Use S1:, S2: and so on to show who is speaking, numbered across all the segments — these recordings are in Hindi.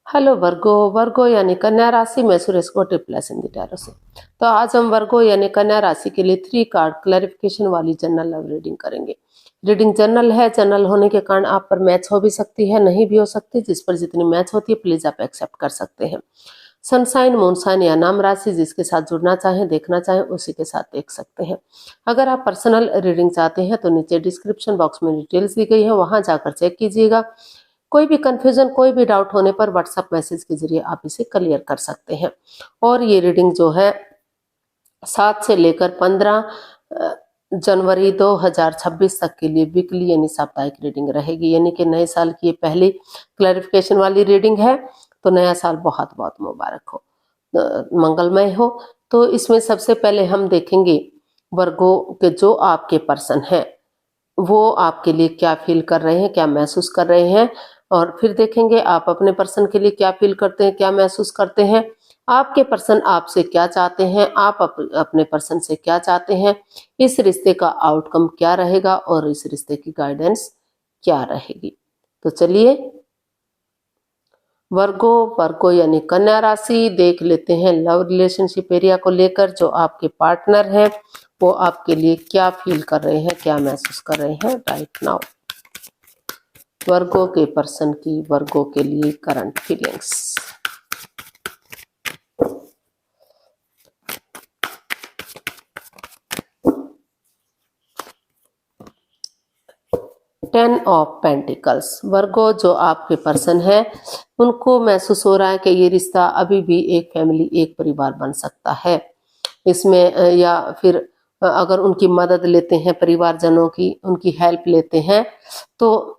S1: हेलो वर्गो। वर्गो यानी कन्या राशि में सुरेश गोटे प्लस इन टैरो से। तो आज हम वर्गो यानी कन्या राशि के लिए 3 कार्ड क्लैरिफिकेशन वाली जनरल लव रीडिंग करेंगे। रीडिंग जनरल है, जनरल होने के कारण आप पर मैच हो भी सकती है, नहीं भी हो सकती। जिस पर जितनी मैच होती है प्लीज आप एक्सेप्ट कर सकते हैं। सनसाइन, मूनसाइन या नाम राशि जिसके साथ जुड़ना चाहें, देखना चाहें, उसी के साथ देख सकते हैं। अगर आप पर्सनल रीडिंग चाहते हैं तो नीचे डिस्क्रिप्शन बॉक्स में डिटेल्स दी गई है, वहां जाकर चेक कीजिएगा। कोई भी कंफ्यूजन, कोई भी डाउट होने पर व्हाट्सएप मैसेज के जरिए आप इसे क्लियर कर सकते हैं। और ये रीडिंग जो है 7 से लेकर 15 जनवरी 2026 तक के लिए वीकली यानी साप्ताहिक रीडिंग रहेगी। यानी कि नए साल की ये पहली क्लैरिफिकेशन वाली रीडिंग है। तो नया साल बहुत बहुत मुबारक हो, मंगलमय हो। तो इसमें सबसे पहले हम देखेंगे वर्गो के जो आपके पर्सन हैं वो आपके लिए क्या फील कर रहे हैं, क्या महसूस कर रहे हैं। और फिर देखेंगे आप अपने पर्सन के लिए क्या फील करते हैं, क्या महसूस करते हैं। आपके पर्सन आपसे क्या चाहते हैं, आप अपने पर्सन से क्या चाहते हैं। इस रिश्ते का आउटकम क्या रहेगा और इस रिश्ते की गाइडेंस क्या रहेगी। तो चलिए वर्गो यानी कन्या राशि देख लेते हैं लव रिलेशनशिप एरिया को लेकर जो आपके पार्टनर हैं वो आपके लिए क्या फील कर रहे हैं, क्या महसूस कर रहे हैं राइट नाउ। वर्गो के पर्सन की वर्गो के लिए current feelings. Ten of pentacles. Virgo जो आपके पर्सन है उनको महसूस हो रहा है कि ये रिश्ता अभी भी एक फैमिली, एक परिवार बन सकता है। इसमें या फिर अगर उनकी मदद लेते हैं, परिवारजनों की उनकी हेल्प लेते हैं तो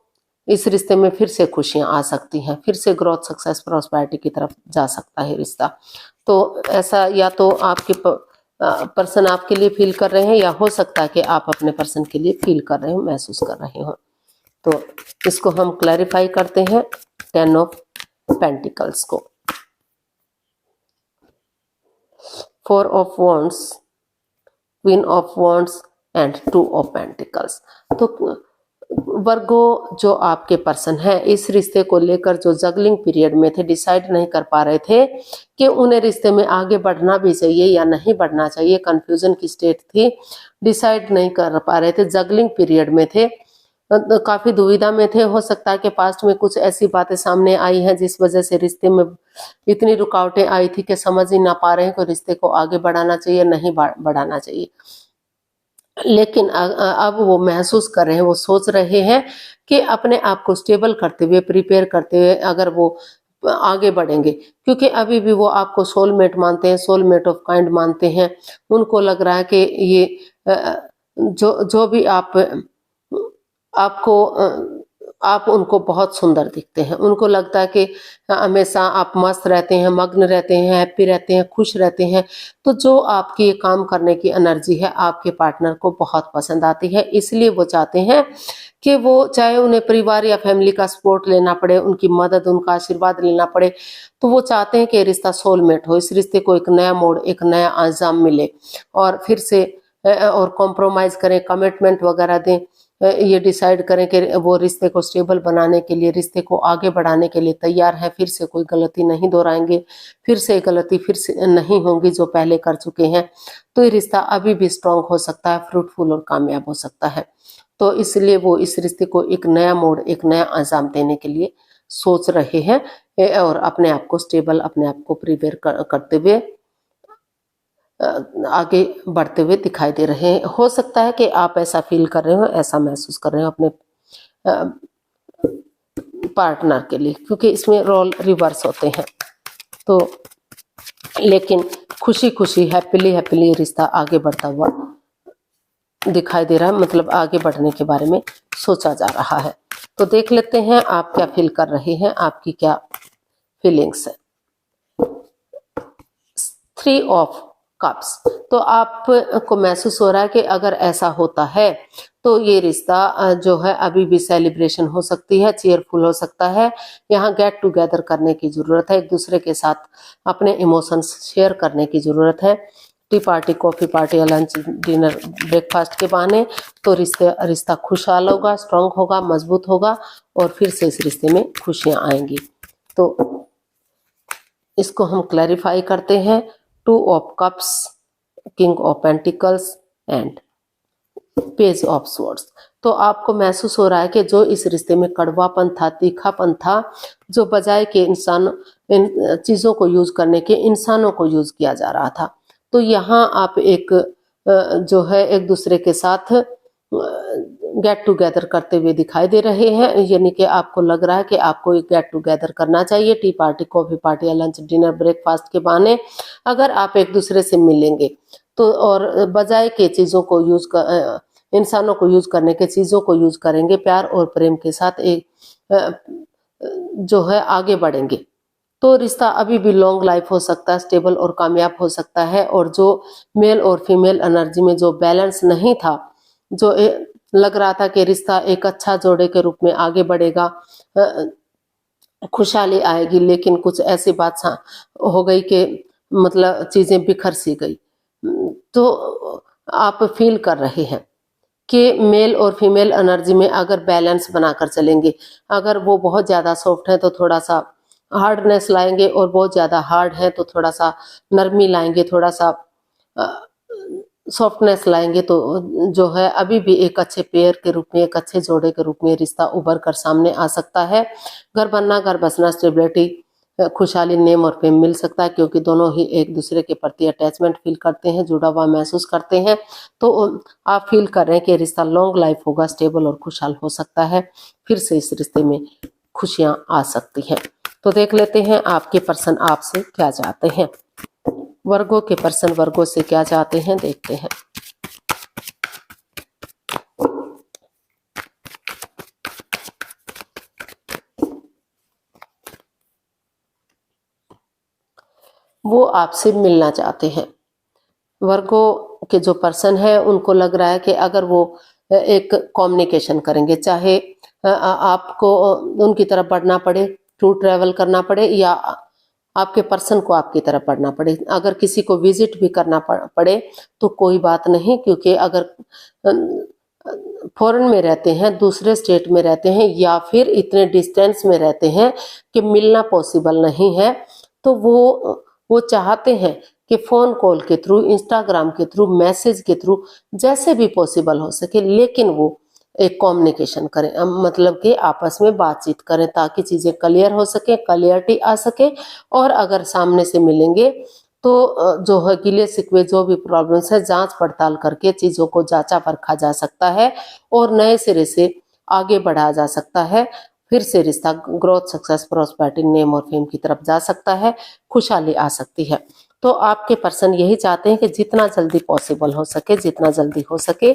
S1: इस रिश्ते में फिर से खुशियां आ सकती हैं, फिर से ग्रोथ, सक्सेस, प्रॉस्पेरिटी की तरफ जा सकता है रिश्ता। तो ऐसा या तो आपके पर्सन आपके लिए फील कर रहे हैं या हो सकता है कि आप अपने पर्सन के लिए फील कर रहे हो, महसूस कर रहे हो। तो इसको हम क्लैरिफाई करते हैं 10 ऑफ पेंटिकल्स को। 4 of wands, queen of wands and 2 of pentacles. तो वर्गो जो आपके पर्सन है इस रिश्ते को लेकर जो जगलिंग पीरियड में थे, डिसाइड नहीं कर पा रहे थे कि उन्हें रिश्ते में आगे बढ़ना भी चाहिए या नहीं बढ़ना चाहिए, कंफ्यूजन की स्टेट थी, डिसाइड नहीं कर पा रहे थे, जगलिंग पीरियड में थे, काफी दुविधा में थे। हो सकता है कि पास्ट में कुछ ऐसी बातें सामने आई हैं जिस वजह से रिश्ते में इतनी रुकावटें आई थी कि समझ ही ना पा रहे हैं कि रिश्ते को आगे बढ़ाना चाहिए, नहीं बढ़ाना चाहिए। लेकिन अब वो महसूस कर रहे हैं, वो सोच रहे हैं कि अपने आप को स्टेबल करते हुए, प्रिपेयर करते हुए अगर वो आगे बढ़ेंगे, क्योंकि अभी भी वो आपको सोलमेट मानते हैं, सोलमेट ऑफ काइंड मानते हैं। उनको लग रहा है कि ये जो भी आपको आप उनको बहुत सुंदर दिखते हैं। उनको लगता है कि हमेशा आप मस्त रहते हैं, मग्न रहते हैं, हैप्पी रहते हैं, खुश रहते हैं। तो जो आपकी ये काम करने की एनर्जी है आपके पार्टनर को बहुत पसंद आती है। इसलिए वो चाहते हैं कि वो चाहे उन्हें परिवार या फैमिली का सपोर्ट लेना पड़े, उनकी मदद, उनका आशीर्वाद लेना पड़े, तो वो चाहते हैं कि रिश्ता सोलमेट हो, इस रिश्ते को एक नया मोड़, एक नया अंजाम मिले और फिर से और कॉम्प्रोमाइज करें, कमिटमेंट वगैरह दें, ये डिसाइड करें कि वो रिश्ते को स्टेबल बनाने के लिए, रिश्ते को आगे बढ़ाने के लिए तैयार है। फिर से कोई गलती नहीं दोहराएंगे, फिर से गलती फिर से नहीं होंगी जो पहले कर चुके हैं। तो ये रिश्ता अभी भी स्ट्रांग हो सकता है, फ्रूटफुल और कामयाब हो सकता है। तो इसलिए वो इस रिश्ते को एक नया मोड़, एक नया अंजाम देने के लिए सोच रहे हैं और अपने आप को स्टेबल, अपने आप को प्रिपेयर करते हुए आगे बढ़ते हुए दिखाई दे रहे हैं। हो सकता है कि आप ऐसा फील कर रहे हो, ऐसा महसूस कर रहे हो अपने पार्टनर के लिए, क्योंकि इसमें रोल रिवर्स होते हैं। तो लेकिन खुशी खुशी, हैप्पीली रिश्ता आगे बढ़ता हुआ दिखाई दे रहा है, मतलब आगे बढ़ने के बारे में सोचा जा रहा है। तो देख लेते हैं आप क्या फील कर रहे हैं, आपकी क्या फीलिंग्स है। 3 ऑफ कप्स। तो आपको महसूस हो रहा है कि अगर ऐसा होता है तो ये रिश्ता जो है अभी भी सेलिब्रेशन हो सकती है, चीयरफुल हो सकता है। यहाँ गेट टुगेदर करने की जरूरत है, एक दूसरे के साथ अपने इमोशंस शेयर करने की जरूरत है। टी पार्टी, कॉफी पार्टी या लंच, डिनर, ब्रेकफास्ट के बहाने तो रिश्ता खुशहाल होगा, स्ट्रांग होगा, मजबूत होगा और फिर से इस रिश्ते में खुशियां आएंगी। तो इसको हम क्लैरिफाई करते हैं। 2 of cups, king of pentacles and page of swords. तो आपको महसूस हो रहा है कि जो इस रिश्ते में कड़वापन था, तीखापन था, जो बजाय के इन चीजों को यूज करने के इंसानों को यूज किया जा रहा था। तो यहाँ आप एक जो है एक दूसरे के साथ गेट टुगेदर करते हुए दिखाई दे रहे हैं, यानी कि आपको लग रहा है कि आपको एक गेट टुगेदर करना चाहिए, टी पार्टी, कॉफी पार्टी या लंच, डिनर, ब्रेकफास्ट के बहाने अगर आप एक दूसरे से मिलेंगे तो, और बजाय के चीजों को यूज कर इंसानों को यूज करने के चीजों को यूज करेंगे, प्यार और प्रेम के साथ एक जो है आगे बढ़ेंगे, तो रिश्ता अभी भी लॉन्ग लाइफ हो सकता है, स्टेबल और कामयाब हो सकता है। और जो मेल और फीमेल एनर्जी में जो बैलेंस नहीं था, जो लग रहा था कि रिश्ता एक अच्छा जोड़े के रूप में आगे बढ़ेगा, खुशहाली आएगी, लेकिन कुछ ऐसी बात हो गई कि मतलब चीजें बिखर सी गई। तो आप फील कर रहे हैं कि मेल और फीमेल एनर्जी में अगर बैलेंस बनाकर चलेंगे, अगर वो बहुत ज्यादा सॉफ्ट है तो थोड़ा सा हार्डनेस लाएंगे, और बहुत ज्यादा हार्ड है तो थोड़ा सा नरमी लाएंगे, थोड़ा सा सॉफ्टनेस लाएंगे, तो जो है अभी भी एक अच्छे पेयर के रूप में, एक अच्छे जोड़े के रूप में रिश्ता उभर कर सामने आ सकता है। घर बनना, घर बसना, स्टेबिलिटी, खुशहाली, नेम और फेम मिल सकता है, क्योंकि दोनों ही एक दूसरे के प्रति अटैचमेंट फील करते हैं, जुड़ा हुआ महसूस करते हैं। तो आप फील कर रहे हैं कि रिश्ता लॉन्ग लाइफ होगा, स्टेबल और खुशहाल हो सकता है, फिर से इस रिश्ते में खुशियां आ सकती हैं। तो देख लेते हैं आपके पर्सन आपसे क्या चाहते हैं। वर्गों के पर्सन वर्गों से क्या चाहते हैं, देखते हैं। वो आपसे मिलना चाहते हैं। वर्गों के जो पर्सन है उनको लग रहा है कि अगर वो एक कम्युनिकेशन करेंगे, चाहे आपको उनकी तरफ बढ़ना पड़े, टू ट्रैवल करना पड़े, या आपके पर्सन को आपकी तरफ बढ़ना पड़े, अगर किसी को विजिट भी करना पड़े तो कोई बात नहीं, क्योंकि अगर फॉरेन में रहते हैं, दूसरे स्टेट में रहते हैं, या फिर इतने डिस्टेंस में रहते हैं कि मिलना पॉसिबल नहीं है, तो वो चाहते हैं कि फोन कॉल के थ्रू, इंस्टाग्राम के थ्रू, मैसेज के थ्रू, जैसे भी पॉसिबल हो सके, लेकिन वो एक कम्युनिकेशन करें, मतलब कि आपस में बातचीत करें, ताकि चीजें क्लियर हो सके, क्लियरिटी आ सके। और अगर सामने से मिलेंगे तो जो है गिले शिकवे, जो भी प्रॉब्लम्स है, जांच पड़ताल करके चीजों को जांचा परखा जा सकता है, और नए सिरे से आगे बढ़ाया जा सकता है। फिर से रिश्ता ग्रोथ, सक्सेस, प्रोस्पेरिटी, नेम और फेम की तरफ जा सकता है, खुशहाली आ सकती है। तो आपके पर्सन यही चाहते हैं कि जितना जल्दी पॉसिबल हो सके, जितना जल्दी हो सके,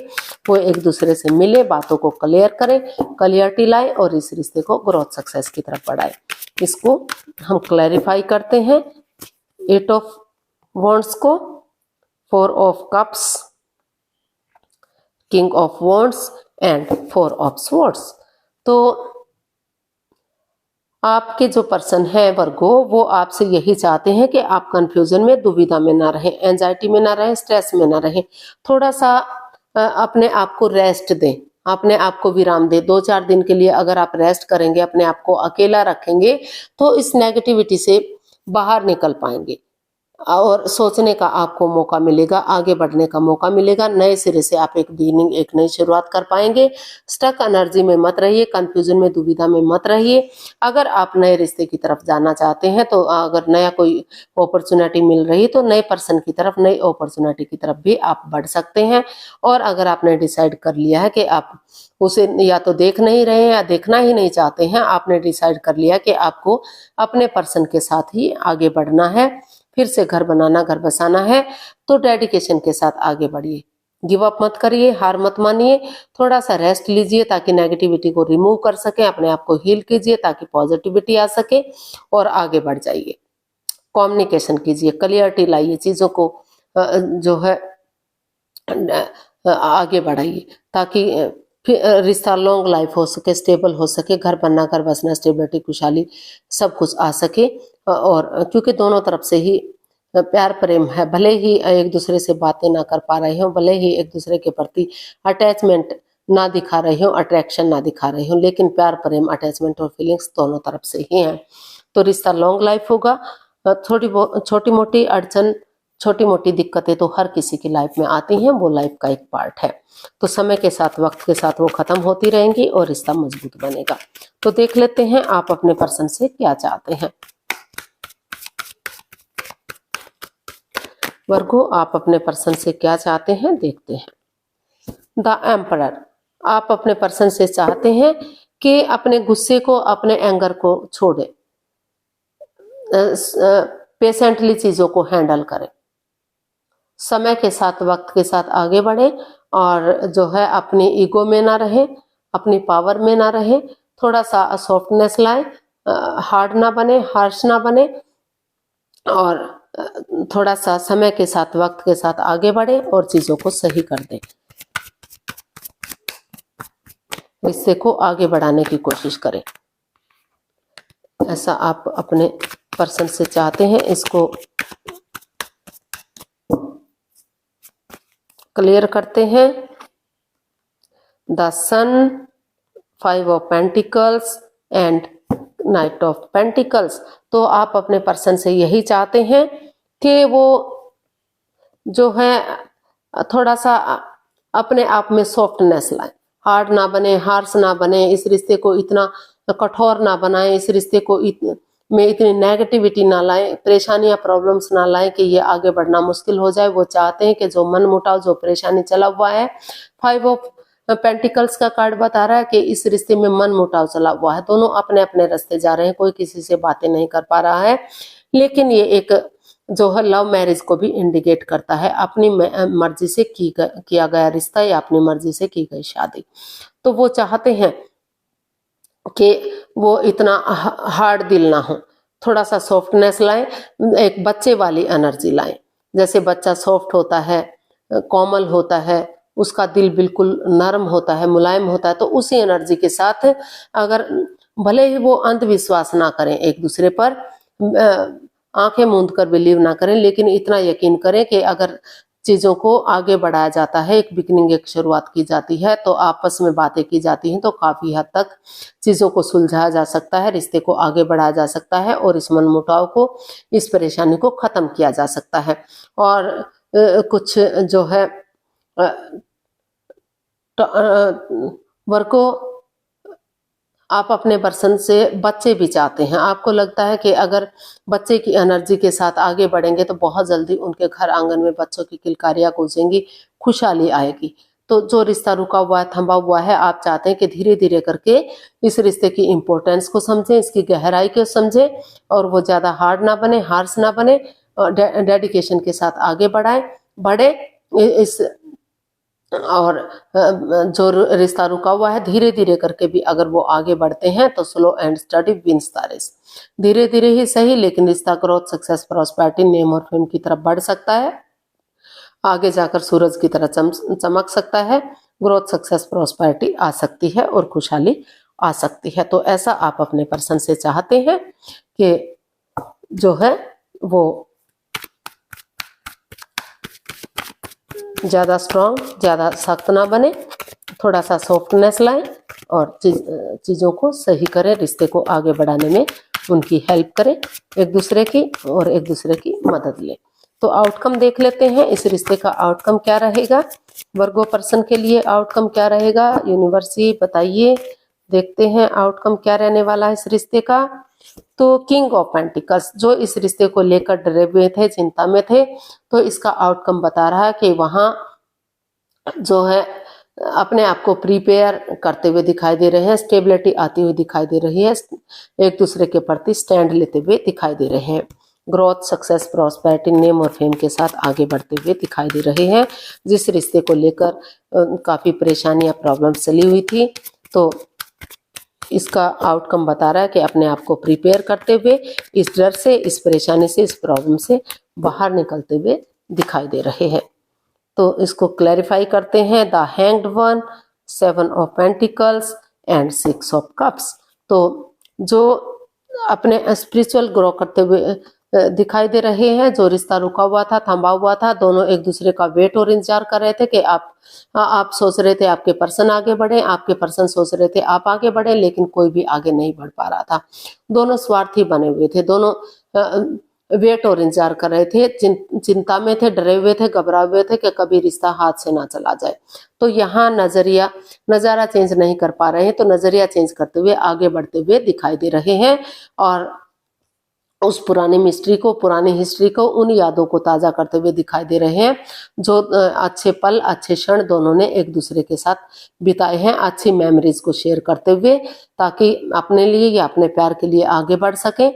S1: वो एक दूसरे से मिले, बातों को क्लियर करें, क्लियरिटी लाए, और इस रिश्ते को ग्रोथ, सक्सेस की तरफ बढ़ाए। इसको हम क्लैरिफाई करते हैं। 8 ऑफ वॉन्ड्स को, 4 of cups, king of wands and 4 of swords. तो आपके जो पर्सन है वर्गो, वो आपसे यही चाहते हैं कि आप कंफ्यूजन में, दुविधा में ना रहें, एंजाइटी में ना रहें, स्ट्रेस में ना रहें, थोड़ा सा अपने आप को रेस्ट दें, अपने आप को विराम दें। 2-4 दिन के लिए अगर आप रेस्ट करेंगे, अपने आप को अकेला रखेंगे, तो इस नेगेटिविटी से बाहर निकल पाएंगे, और सोचने का आपको मौका मिलेगा, आगे बढ़ने का मौका मिलेगा, नए सिरे से आप एक बिगिनिंग, एक नई शुरुआत कर पाएंगे। स्टक एनर्जी में मत रहिए, कंफ्यूजन में, दुविधा में मत रहिए। अगर आप नए रिश्ते की तरफ जाना चाहते हैं, तो अगर नया कोई अपॉर्चुनिटी मिल रही है, तो नए पर्सन की तरफ, नई अपॉर्चुनिटी की तरफ भी आप बढ़ सकते हैं। और अगर आपने डिसाइड कर लिया है कि आप उसे या तो देख नहीं रहे हैं या देखना ही नहीं चाहते हैं, आपने डिसाइड कर लिया कि आपको अपने पर्सन के साथ ही आगे बढ़ना है, फिर से घर बनाना, घर बसाना है, तो डेडिकेशन के साथ आगे बढ़िए, गिव अप मत करिए, हार मत मानिए, थोड़ा सा रेस्ट लीजिए ताकि नेगेटिविटी को रिमूव कर सके, अपने आप को हील कीजिए ताकि पॉजिटिविटी आ सके, और आगे बढ़ जाइए। कम्युनिकेशन कीजिए, क्लियरिटी लाइए, चीजों को जो है आगे बढ़ाइए, ताकि रिश्ता लॉन्ग लाइफ हो सके, स्टेबल हो सके, घर बनना, घर बसना, स्टेबिलिटी, खुशहाली, सब कुछ आ सके। और क्योंकि दोनों तरफ से ही प्यार प्रेम है, भले ही एक दूसरे से बातें ना कर पा रहे हो, भले ही एक दूसरे के प्रति अटैचमेंट ना दिखा रहे हो, अट्रैक्शन ना दिखा रहे हो, लेकिन प्यार प्रेम, अटैचमेंट और फीलिंग्स दोनों तरफ से ही है। तो रिश्ता लॉन्ग लाइफ होगा, छोटी मोटी अड़चन, छोटी मोटी दिक्कतें तो हर किसी की लाइफ में आती हैं, वो लाइफ का एक पार्ट है। तो समय के साथ, वक्त के साथ वो खत्म होती रहेंगी और रिश्ता मजबूत बनेगा। तो देख लेते हैं आप अपने पर्सन से क्या चाहते हैं। वर्गो, आप अपने पर्सन से क्या चाहते हैं, देखते हैं। द एम्परर, आप अपने पर्सन से चाहते हैं कि अपने गुस्से को, अपने एंगर को छोड़े, पेशेंटली चीजों को हैंडल करें, समय के साथ, वक्त के साथ आगे बढ़े और जो है अपनी ईगो में ना रहे, अपनी पावर में ना रहे, थोड़ा सा सॉफ्टनेस लाए, हार्ड ना बने, हार्श ना बने और थोड़ा सा समय के साथ, वक्त के साथ आगे बढ़े और चीजों को सही कर दे, रिश्ते को आगे बढ़ाने की कोशिश करें। ऐसा आप अपने पर्सन से चाहते हैं। इसको क्लियर करते हैं। The sun, 5 of pentacles and knight of pentacles. तो आप अपने पर्सन से यही चाहते हैं कि वो जो है थोड़ा सा अपने आप में सॉफ्टनेस लाए, हार्ड ना बने, हार्श ना बने, इस रिश्ते को इतना कठोर ना बनाए, इस रिश्ते को में इतनी नेगेटिविटी ना लाए, परेशानियां, प्रॉब्लम्स ना लाए कि ये आगे बढ़ना मुश्किल हो जाए। वो चाहते हैं कि जो मन मुटाव, जो परेशानी चला हुआ है, 5 ऑफ पेंटिकल्स का कार्ड बता रहा है कि इस रिश्ते में मन मुटाव चला हुआ है, दोनों अपने अपने रास्ते जा रहे हैं, कोई किसी से बातें नहीं कर पा रहा है। लेकिन ये एक जो है लव मैरिज को भी इंडिकेट करता है, अपनी मर्जी से किया गया रिश्ता या अपनी मर्जी से की गई शादी। तो वो चाहते हैं कि वो इतना हार्ड दिल ना हो, थोड़ा सा सॉफ्टनेस लाएं, एक बच्चे वाली एनर्जी लाएं। जैसे बच्चा सॉफ्ट होता है, कोमल होता है, उसका दिल बिल्कुल नरम होता है, मुलायम होता है, तो उसी एनर्जी के साथ अगर भले ही वो अंधविश्वास ना करें एक दूसरे पर, आंखें मूंद कर बिलीव ना करें, लेकिन इतना यकीन करें कि अगर चीजों को आगे बढ़ाया जाता है, एक बिगनिंग, एक शुरुआत की जाती है, तो आपस में बातें की जाती हैं, तो काफी हद तक चीजों को सुलझाया जा सकता है, रिश्ते को आगे बढ़ाया जा सकता है और इस मनमुटाव को, इस परेशानी को खत्म किया जा सकता है। और कुछ जो है वर्क को आप अपने पर्सन से बच्चे भी चाहते हैं। आपको लगता है कि अगर बच्चे की एनर्जी के साथ आगे बढ़ेंगे तो बहुत जल्दी उनके घर आंगन में बच्चों की किलकारियां गूंजेंगी, खुशहाली आएगी। तो जो रिश्ता रुका हुआ है, थमा हुआ है, आप चाहते हैं कि धीरे धीरे करके इस रिश्ते की इम्पोर्टेंस को समझें, इसकी गहराई को समझें और वो ज्यादा हार्ड ना बने, हार्श ना बने, डेडिकेशन के साथ आगे बढ़े इस, और जो रिश्ता रुका हुआ है धीरे धीरे करके भी अगर वो आगे बढ़ते हैं तो slow and steady wins the race. धीरे धीरे ही सही, लेकिन रिश्ता ग्रोथ, सक्सेस, प्रॉस्पेरिटी, नेम और फेम की तरफ बढ़ सकता है, आगे जाकर सूरज की तरह चमक सकता है, ग्रोथ, सक्सेस, प्रॉस्पेरिटी आ सकती है और खुशहाली आ सकती है। तो ऐसा आप अपने पर्सन से चाहते हैं कि जो है वो ज़्यादा स्ट्रांग, ज़्यादा सख्त ना बने, थोड़ा सा सॉफ्टनेस लाएं और चीज़ों को सही करें, रिश्ते को आगे बढ़ाने में उनकी हेल्प करें, एक दूसरे की, और एक दूसरे की मदद लें। तो आउटकम देख लेते हैं, इस रिश्ते का आउटकम क्या रहेगा, वर्गो पर्सन के लिए आउटकम क्या रहेगा, यूनिवर्स ही बताइए। देखते हैं आउटकम क्या रहने वाला है इस रिश्ते का। तो किंग ऑफ पेंटिकल्स, जो इस रिश्ते को लेकर डरे हुए थे, चिंता में थे, तो इसका आउटकम बता रहा है कि वहां जो है अपने आप को प्रिपेयर करते हुए दिखाई दे रहे हैं, स्टेबिलिटी आती हुई दिखाई दे रही है, एक दूसरे के प्रति स्टैंड लेते हुए दिखाई दे रहे हैं, ग्रोथ, सक्सेस, प्रॉस्पेरिटी, नेम और फेम के साथ आगे बढ़ते हुए दिखाई दे रहे हैं। जिस रिश्ते को लेकर काफी परेशानियां, प्रॉब्लम चली हुई थी, तो इसका आउटकम बता रहा है कि अपने आप को प्रिपेयर करते हुए इस डर से, इस परेशानी से, इस प्रॉब्लम से बाहर निकलते हुए दिखाई दे रहे हैं। तो इसको क्लैरिफाई करते हैं। The hanged one, 7 of pentacles and 6 of cups. तो जो अपने स्पिरिचुअल ग्रो करते हुए दिखाई दे रहे हैं, जो रिश्ता रुका हुआ था, थमा हुआ था, दोनों एक दूसरे का वेट और इंतजार कर रहे थे कि आप सोच रहे थे आपके पर्सन आगे बढ़े, आपके पर्सन सोच रहे थे आप आगे बढ़े, लेकिन कोई भी आगे नहीं बढ़ पा रहा था। दोनों स्वार्थी बने हुए थे, दोनों वेट और इंतजार कर रहे थे, चिंता में थे, डरे हुए थे, घबराए हुए थे कि कभी रिश्ता हाथ से ना चला जाए। तो यहाँ नजारा चेंज नहीं कर पा रहे हैं, तो नजरिया चेंज करते हुए आगे बढ़ते हुए दिखाई दे रहे हैं और उस पुरानी मिस्ट्री को, पुरानी हिस्ट्री को, उन यादों को ताजा करते हुए दिखाई दे रहे हैं जो अच्छे पल, अच्छे क्षण दोनों ने एक दूसरे के साथ बिताए हैं, अच्छी मेमोरीज को शेयर करते हुए, ताकि अपने लिए या अपने प्यार के लिए आगे बढ़ सके,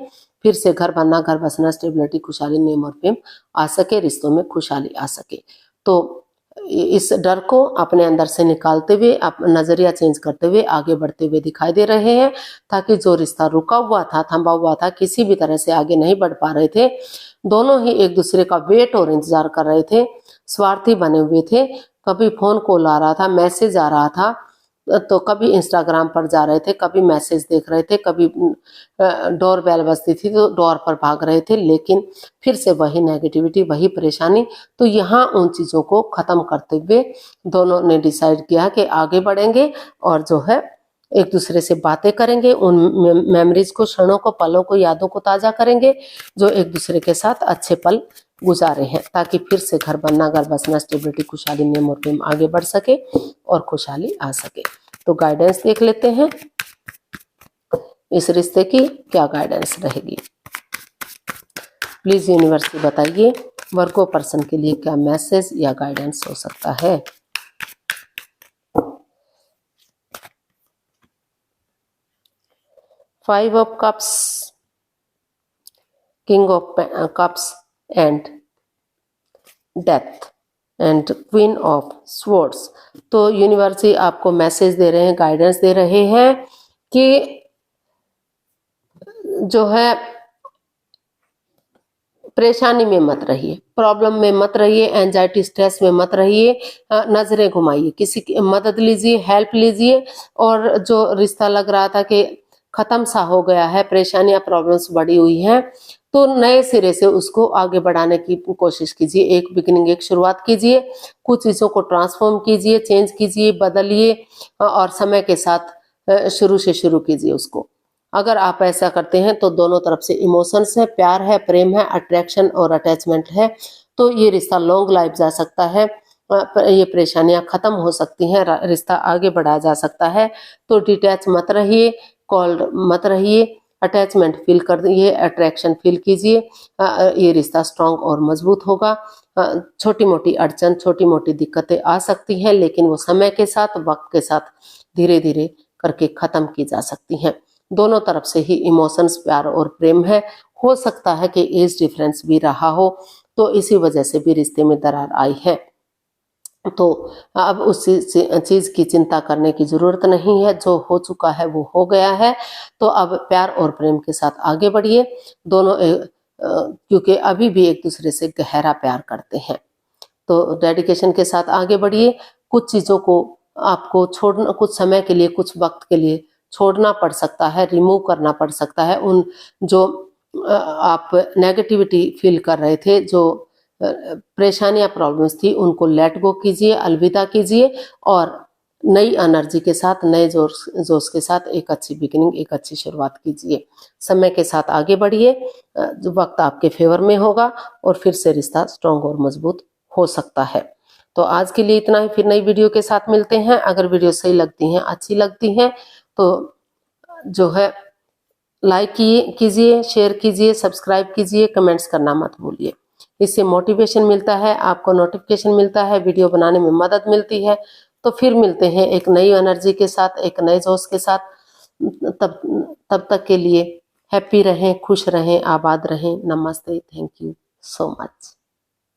S1: फिर से घर बनना, घर बसना, स्टेबिलिटी, खुशहाली, नेम और फेम आ सके, रिश्तों में खुशहाली आ सके। तो इस डर को अपने अंदर से निकालते हुए, नजरिया चेंज करते हुए आगे बढ़ते हुए दिखाई दे रहे हैं, ताकि जो रिश्ता रुका हुआ था, थमा हुआ था, किसी भी तरह से आगे नहीं बढ़ पा रहे थे, दोनों ही एक दूसरे का वेट और इंतजार कर रहे थे, स्वार्थी बने हुए थे। कभी फोन कॉल आ रहा था, मैसेज आ रहा था, तो कभी इंस्टाग्राम पर जा रहे थे, कभी मैसेज देख रहे थे, कभी डोर बेल बजती थी तो डोर पर भाग रहे थे, लेकिन फिर से वही नेगेटिविटी, वही परेशानी। तो यहाँ उन चीजों को खत्म करते हुए दोनों ने डिसाइड किया कि आगे बढ़ेंगे और जो है एक दूसरे से बातें करेंगे, उन मेमोरीज को, क्षणों को, पलों को, यादों को ताजा करेंगे जो एक दूसरे के साथ अच्छे पल गुजारे हैं, ताकि फिर से घर बनना, घर बसना, स्टेबिलिटी, खुशहाली, नेम और फेम आगे बढ़ सके और खुशहाली आ सके। तो गाइडेंस देख लेते हैं, इस रिश्ते की क्या गाइडेंस रहेगी। प्लीज यूनिवर्सिटी बताइए वर्गो पर्सन के लिए क्या मैसेज या गाइडेंस हो सकता है। Five of cups, king of cups and death and queen of swords. तो यूनिवर्सिटी आपको मैसेज दे रहे हैं, गाइडेंस दे रहे हैं कि जो है परेशानी में मत रहिए, प्रॉब्लम में मत रहिए, एंजाइटी, स्ट्रेस में मत रहिए, नजरें घुमाइए, किसी की मदद लीजिए, हेल्प लीजिए, और जो रिश्ता लग रहा था कि खत्म सा हो गया है, परेशानियां, प्रॉब्लम्स बढ़ी हुई हैं, तो नए सिरे से उसको आगे बढ़ाने की कोशिश कीजिए। एक बिगिनिंग, एक शुरुआत कीजिए, कुछ चीजों को ट्रांसफॉर्म कीजिए, चेंज कीजिए, बदलिए और समय के साथ शुरू से शुरू कीजिए उसको। अगर आप ऐसा करते हैं तो दोनों तरफ से इमोशंस है, प्यार है, प्रेम है, अट्रैक्शन और अटैचमेंट है, तो ये रिश्ता लॉन्ग लाइफ जा सकता है, ये परेशानियां खत्म हो सकती हैं, रिश्ता आगे बढ़ाया जा सकता है। तो डिटैच मत रहिए, कोल्ड मत रहिए, अटैचमेंट फील करिए, अट्रैक्शन फील कीजिए, ये रिश्ता स्ट्रांग और मजबूत होगा। छोटी मोटी अड़चन, छोटी मोटी दिक्कतें आ सकती हैं, लेकिन वो समय के साथ, वक्त के साथ धीरे धीरे करके खत्म की जा सकती हैं। दोनों तरफ से ही इमोशंस, प्यार और प्रेम है। हो सकता है कि एज डिफरेंस भी रहा हो, तो इसी वजह से भी रिश्ते में दरार आई है। तो अब उस चीज की चिंता करने की जरूरत नहीं है, जो हो चुका है वो हो गया है। तो अब प्यार और प्रेम के साथ आगे बढ़िए, दोनों क्योंकि अभी भी एक दूसरे से गहरा प्यार करते हैं। तो डेडिकेशन के साथ आगे बढ़िए। कुछ चीजों को आपको छोड़ना, कुछ समय के लिए, कुछ वक्त के लिए छोड़ना पड़ सकता है, रिमूव करना पड़ सकता है। उन जो आप नेगेटिविटी फील कर रहे थे, जो परेशानियां, प्रॉब्लम्स थी, उनको लेट गो कीजिए, अलविदा कीजिए और नई एनर्जी के साथ, नए जोश के साथ एक अच्छी बिगिनिंग, एक अच्छी शुरुआत कीजिए। समय के साथ आगे बढ़िए, वक्त आपके फेवर में होगा और फिर से रिश्ता स्ट्रांग और मजबूत हो सकता है। तो आज के लिए इतना ही, फिर नई वीडियो के साथ मिलते हैं। अगर वीडियो सही लगती हैं, अच्छी लगती हैं, तो जो है लाइक कीजिए, शेयर कीजिए, सब्सक्राइब कीजिए, कमेंट्स करना मत भूलिए। इससे मोटिवेशन मिलता है, आपको नोटिफिकेशन मिलता है, वीडियो बनाने में मदद मिलती है। तो फिर मिलते हैं एक नई एनर्जी के साथ, एक नए जोश के साथ। तब तक के लिए हैप्पी रहें, खुश रहें, आबाद रहें। नमस्ते, थैंक यू सो मच।